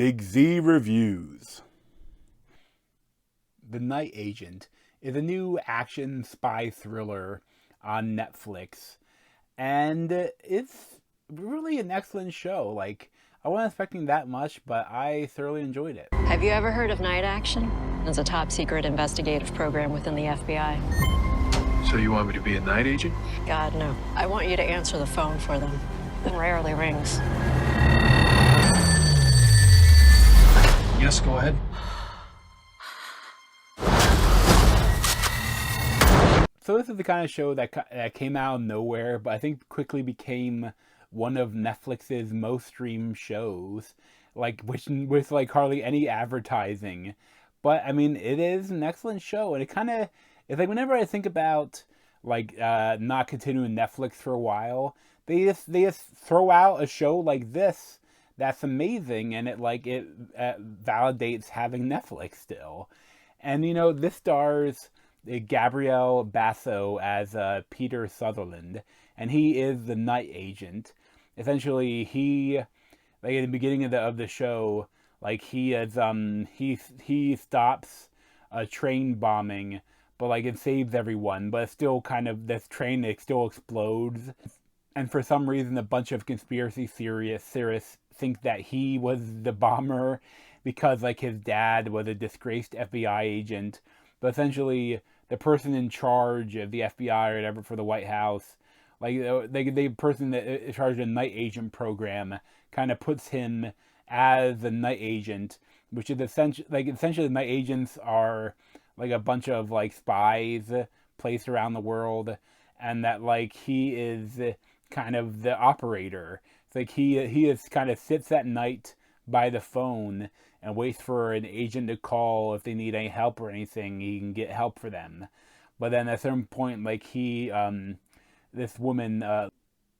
Big Z Reviews. The Night Agent is a new action spy thriller on Netflix, and it's really an excellent show. I wasn't expecting that much, but I thoroughly enjoyed it. Have you ever heard of Night Action? It's a top-secret investigative program within the FBI. So you want me to be a night agent? God, no. I want you to answer the phone for them. It rarely rings. Yes, go ahead. So this is the kind of show that came out of nowhere, but I think quickly became one of Netflix's most streamed shows, with hardly any advertising. But I mean, it is an excellent show, and it's like whenever I think about not continuing Netflix for a while, they just throw out a show like this that's amazing, and it validates having Netflix still. And this stars Gabriel Basso as Peter Sutherland, and he is the Night Agent. Essentially, he at the beginning of the show, he stops a train bombing, but it saves everyone, but it's still this train still explodes, and for some reason a bunch of conspiracy theorists think that he was the bomber because his dad was a disgraced FBI agent. But essentially, the person in charge of the FBI or whatever for the White House, the person that is in charge of the Night Agent program, kind of puts him as the Night Agent, which is essentially the Night Agents are a bunch of spies placed around the world, and that he is kind of the operator. It's he is kind of sits at night by the phone and waits for an agent to call if they need any help or anything. He can get help for them. But then at a certain point, this woman,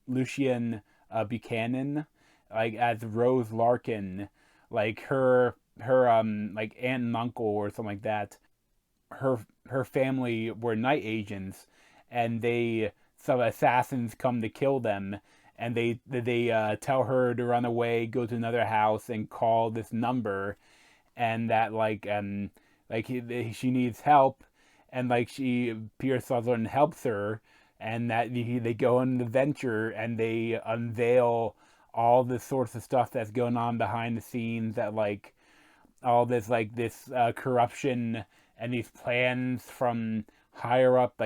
Lucian Buchanan, as Rose Larkin, her aunt and uncle or something like that, her family were night agents, and some assassins come to kill them, and they tell her to run away, go to another house, and call this number, and that she needs help, and Peter Sutherland helps her, and that they go on the venture, and they unveil all this sorts of stuff that's going on behind the scenes, that all this corruption and these plans from higher up,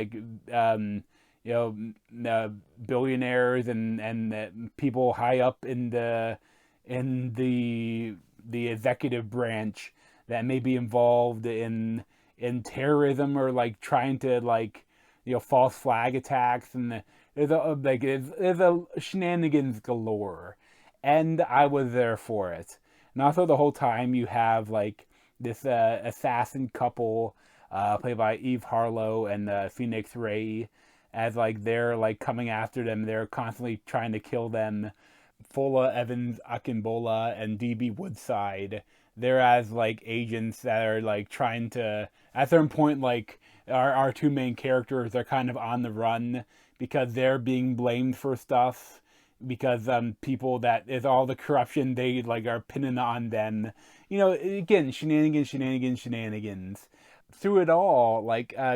billionaires and people high up in the executive branch that may be involved in terrorism or trying to false flag attacks, and there's a shenanigans galore, and I was there for it. And also the whole time you have this assassin couple played by Eve Harlow and Phoenix Ray, as they're coming after them. They're constantly trying to kill them. Fola Evans-Akingbola and DB Woodside, they're as agents that are trying to, at a certain point, our two main characters are kind of on the run because they're being blamed for stuff, because people that is all the corruption they are pinning on them. Again, shenanigans. Through it all,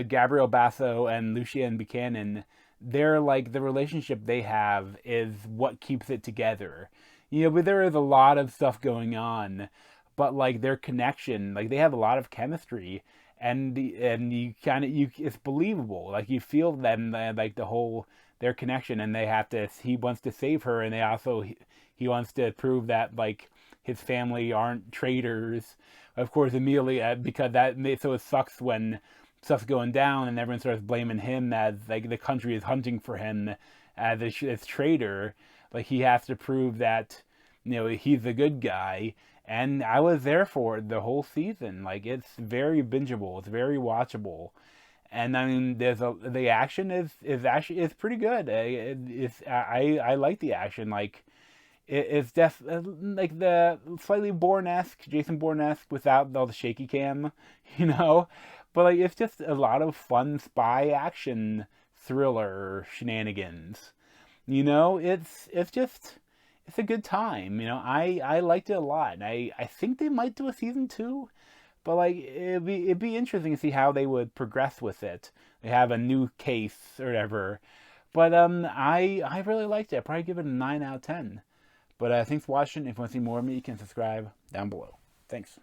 Gabriel Basso and Lucian Buchanan, they're the relationship they have is what keeps it together. But there is a lot of stuff going on, but their connection, they have a lot of chemistry, and it's believable. You feel them, the whole their connection, and he wants to save her, and he wants to prove that his family aren't traitors. Of course, immediately, because so it sucks when stuff's going down and everyone starts blaming him as the country is hunting for him as a traitor. He has to prove that he's a good guy, and I was there for it the whole season. It's very bingeable, it's very watchable, and I mean the action is pretty good. I like the action. It's the slightly Bourne-esque, Jason Bourne-esque without all the shaky cam, But it's just a lot of fun spy action thriller shenanigans. It's it's a good time. I liked it a lot. And I think they might do a season 2, but like it'd be interesting to see how they would progress with it. They have a new case or whatever. But I really liked it. I'd probably give it a 9 out of 10. But thanks for watching. If you want to see more of me, you can subscribe down below. Thanks.